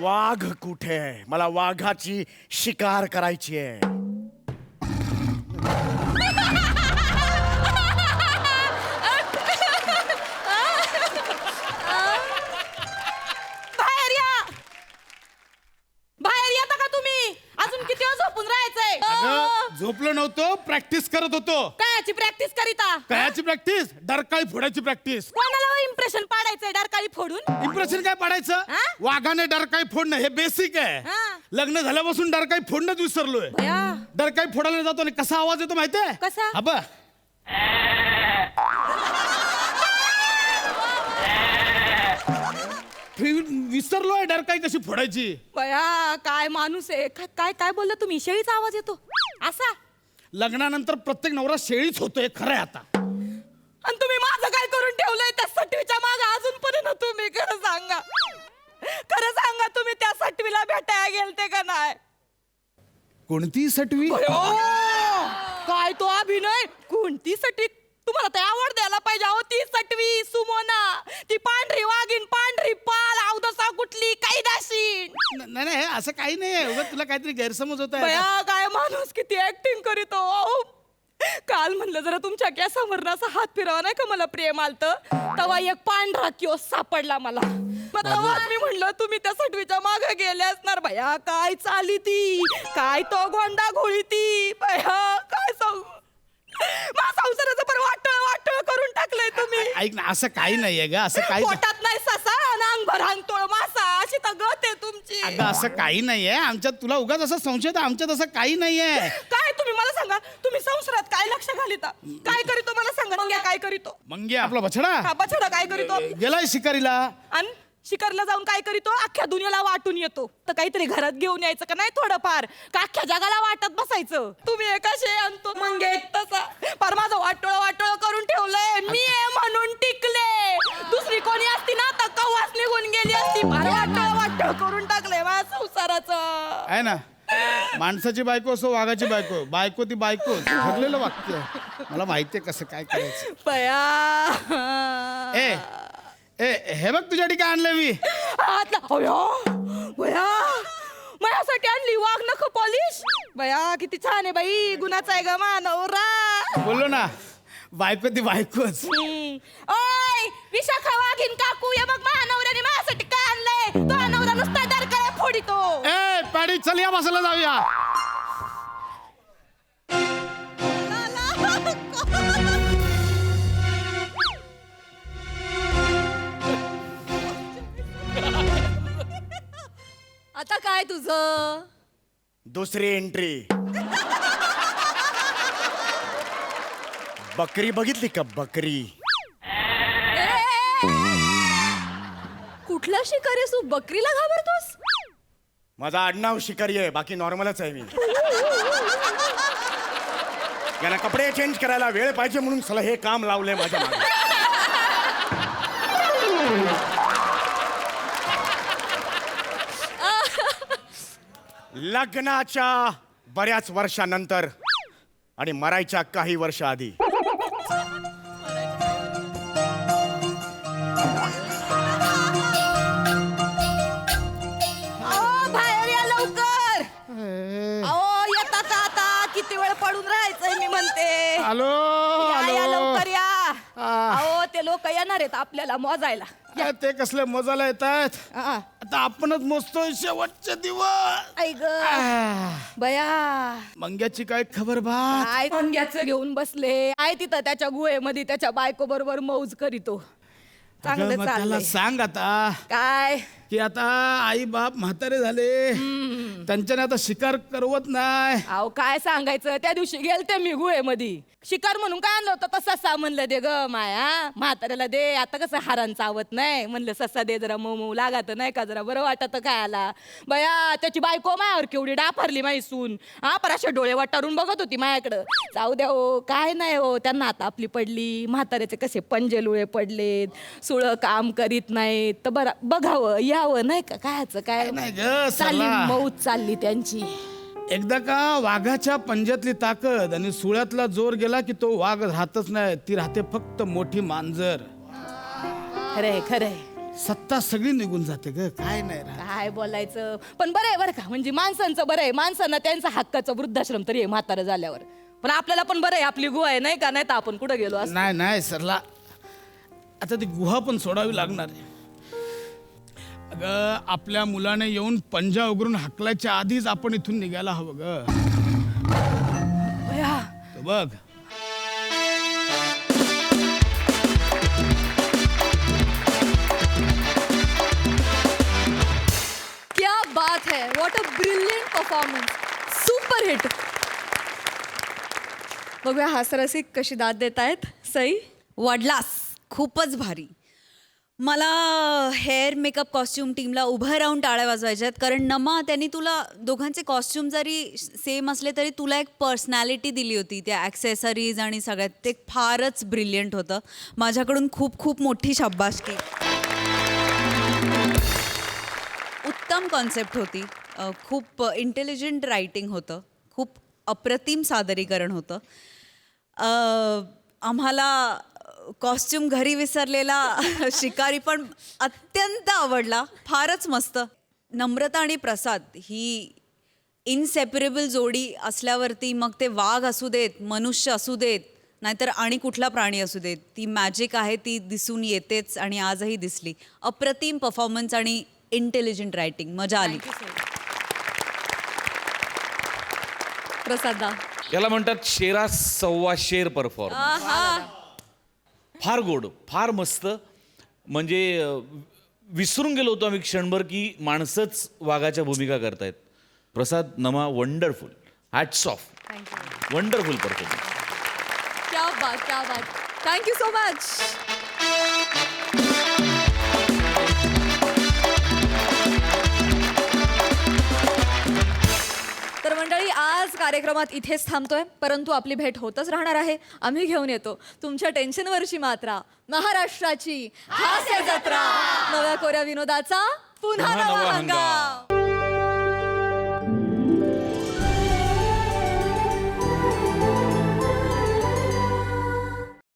वाघ कुठे आहे? मला वाघाची शिकार करायची आहे. बाहेर या, बाहेर येता का तुम्ही? अजून किती वेळ झोपून राहायचंय? अगं, झोपलो नव्हतो, प्रॅक्टिस करत होतो. कायची प्रॅक्टिस करीता? कायची प्रॅक्टिस? डरकाळी फोडायची प्रॅक्टिस. कोणाला इम्प्रेशन पाडायचंय डरकाळी फोडून? इम्प्रेशन काय पाडायचं? हा? वाघाने डरकाळी फोडणं हे बेसिक आहे. हा. लग्न झाल्यापासून डरकाळी फोडणंच विसरलोय. भया. डरकाळी फोडायला जातो आणि कसा आवाज येतो माहितीये? कसा? हा बघ. विसरलोय डरकाळी कशी फोडायची. बया काय माणूस आहे. काय काय बोलला तुम्ही? शेळीचा आवाज येतो असा? लग्नानंतर प्रत्येक नवरा शेळीच होतोय, खरं आहे आता. आणि तुम्ही माझं काय करून ठेवलंय त्या सटवीच्या मागे अजूनपर्यंत? तुम्ही खरं सांगा, खरं सांगा, तुम्ही त्या सटवीला भेटायला गेलते का नाही? कोणती सटवी? काय तो अभिनय! कोणती सटवी? तुम्हाला ते आवड द्यायला पाहिजे. अहो ती सटवी सुमोना, ती पांढरी वाघीण, पांढरी पाल, अवदसा कुठली काही दाशीन. नाही नाही, असं काही नाही. उगाच तुला काहीतरी गैरसमज होत आहे. बया काय माणूस किती ऍक्टिंग करीतो. अहो, काल म्हणलं जरा तुमच्या केसावर असा हात फिरवा नाही का मला प्रेम आलत, तेव्हा एक पांढरा किओस सापडला मला. मग तेव्हाच मी म्हणलं तुम्ही त्या सटवीच्या मागे गेले असणार. भया काय चाली ती, काय तो गोंडा घोळी ती. भया काय सांगू, माझ्या संसाराचं पण वाटळ करून टाकलंय तुम्ही. ऐक ना, असं काही नाहीये ग, असं काही. पोटात नाही ससा, अंगभर अंगतोळ मासा, अशी तर गत आहे तुमची. अगं असं काही नाहीये आमच्यात. तुला उगाच असं संशय, तर आमच्यात असं काही नाहीये. काय तुम्ही मला सांगा, तुम्ही संसारात काय लक्ष घालिता? काय करीतो मला सांगा. मंग्या काय करीतो? मंग्या आपला बछडा हा बछडा काय करीतो? गेलाय शिकारीला. आणि शिकारला जाऊन काय करीतो? अख्ख्या दुनियाला वाटून येतो. तर काहीतरी घरात घेऊन यायचं का नाही थोडंफार, का अख्ख्या जगाला वाटत बसायचं? तुम्ही कसे आणतो मग एक तसा फार माझं वाटोळ करून ठेवलंय. मी आहे म्हणून टिकले, दुसरी कोणी असती ना तर कव्वाच निघून गेली असती. फार वाटोळ करून टाकलंय माझ्या संसाराचं. आहे ना, माणसाची बायको असो वाघाची बायको, बायको ती बायको, ठरलेलं वाक्य. मला माहितीये कसं काय करायचं. बया ए हे बघ तुझ्यासाठी काय आणलं मी. बया माझ्यासाठी आणली वाघ नख पॉलिश. बया किती छान आहे बाई, गुणाचा आहे ग नवरा. बोललो ना बायको ती बायकोच. ओय विशाखा वाघीन काकू, हे बघ महानवऱ्याने माझ्यासाठी काय आणलंय. तो नवरा नुसता दरकळे फोडितो. ए पाडी चल या बसायला जाऊया. आता काय तुझं? दुसरी एंट्री. बकरी बघितली का बकरी? कुठला शिकारी तू बकरीला घाबरतोस? माझा आडनाव शिकारी आहे, बाकी नॉर्मलच आहे मी. याला कपडे चेंज करायला वेळ पाहिजे म्हणून सला हे काम लावलंय माझ्या मागे. लग्नाच्या बऱ्याच वर्षानंतर आणि मरायच्या काही वर्ष आधी बाहेर या लवकर. अहो येतात आता, किती वेळ पडून राहायचंय मी म्हणते. हॅलो या लवकर या. अहो ते लोक येणार आहेत आपल्याला मोजायला. ते कसले मोजायला येत आहेत. आता आपणच मोजतोय शेवटचे दिवस. ऐ ग बया, मंग्याची काय खबर बा. काय मंग्याचं घेऊन बसले. काय तिथं त्याच्या गुहेमध्ये त्याच्या बायको बरोबर मौज करीतो. चांगलं त्याला चाललंय. सांग आता काय की आता आई बाप म्हातारे झाले, त्यांच्याने आता शिकार करवत नाही. अहो काय सांगायचं, त्या दिवशी गेलते मी गुहेमध्ये. शिकार म्हणून काय आणलं होतं, तर ससा म्हणलं दे ग माया, म्हाताऱ्याला दे. आता कसं हारान चावत नाही, म्हणलं ससा दे, जरा मऊ मऊ लागत नाही का, जरा बरं वाटत काय आला. बया त्याची बायको मायावर केवढी डाफारली माई सून. पर असे डोळे वाटारून बघत होती मायाकडं. जाऊ द्या हो, काय नाही हो, त्यांना आता आपली पडली. म्हाताऱ्याचे कसे पंजे लुळे पडलेत, सुळं काम करीत नाहीत, तर बरं बघावं यावं नाही का. कायचं काय नाही ग, चालली सरला. मौज चालली त्यांची. एकदा का वाघाच्या पंजातली ताकद आणि सुळ्यातला जोर गेला की तो वाघ राहतच नाही, ती राहते फक्त मोठी मांजर. खरंय खरंय, सत्ता सगळी निघून जाते ग, काय नाही राहत. काय बोलायचं. पण बरं आहे बरं का, म्हणजे माणसांचं बरं आहे, माणसांना त्यांचा हक्काचं वृद्धाश्रम तरी आहे म्हातारं झाल्यावर. पण आपल्याला पण बरं आहे, आपली गुहा आहे नाही का, नाही तर आपण कुठं गेलो असतो. नाही नाही सरला, आता ती गुहा पण सोडावी लागणार आहे. अगं आपल्या मुलाने येऊन पंजा उघडून हाकलायच्या आधीच आपण इथून निघायला हवं ग. बया, तो बघ क्या बात है, what a brilliant performance, super hit. बघूया हास्यरसिक कशी दाद देत आहेत. सई वडलास खूपच भारी. मला हेअर मेकअप कॉस्ट्यूम टीमला उभं राहून टाळ्या वाजवायच्या आहेत, कारण नमा त्यांनी तुला दोघांचे कॉस्ट्यूम जरी सेम असले तरी तुला एक पर्सनॅलिटी दिली होती, त्या ॲक्सेसरीज आणि सगळ्यात. ते फारच ब्रिलियंट होतं. माझ्याकडून खूप खूप मोठी शाबासकी. उत्तम कॉन्सेप्ट होती. खूप इंटेलिजंट रायटिंग होतं. खूप अप्रतिम सादरीकरण होतं. आम्हाला कॉस्ट्यूम घरी विसरलेला शिकारी पण अत्यंत आवडला. फारच मस्त. नम्रता आणि प्रसाद ही इनसेपरेबल जोडी असल्यावरती, मग ते वाघ असू देत, मनुष्य असू देत, नाहीतर आणि कुठला प्राणी असू देत, ती मॅजिक आहे, ती दिसून येतेच आणि आजही दिसली. अप्रतिम परफॉर्मन्स आणि इंटेलिजंट रायटिंग, मजा आली. प्रसादा. याला म्हणतात शेरा सव्वा शेर परफॉर्मन्स. फार गोड, फार मस्त. म्हणजे विसरून गेलो होतो आम्ही क्षणभर की माणसंच वाघाच्या भूमिका करतायत. प्रसाद, नमा, wonderful. Hats off. Wonderful performance. क्या बात, क्या बात. Thank you so much. तर मंडळी, आज कार्यक्रमात इथेच थांबतोय, परंतु आपली भेट होतच राहणार आहे. आम्ही घेऊन येतो तुमच्या टेन्शनवरची मात्रा, महाराष्ट्राची हास्य जत्रा, नव्या कोऱ्या विनोदाचा पुन्हा नवा हंगाम.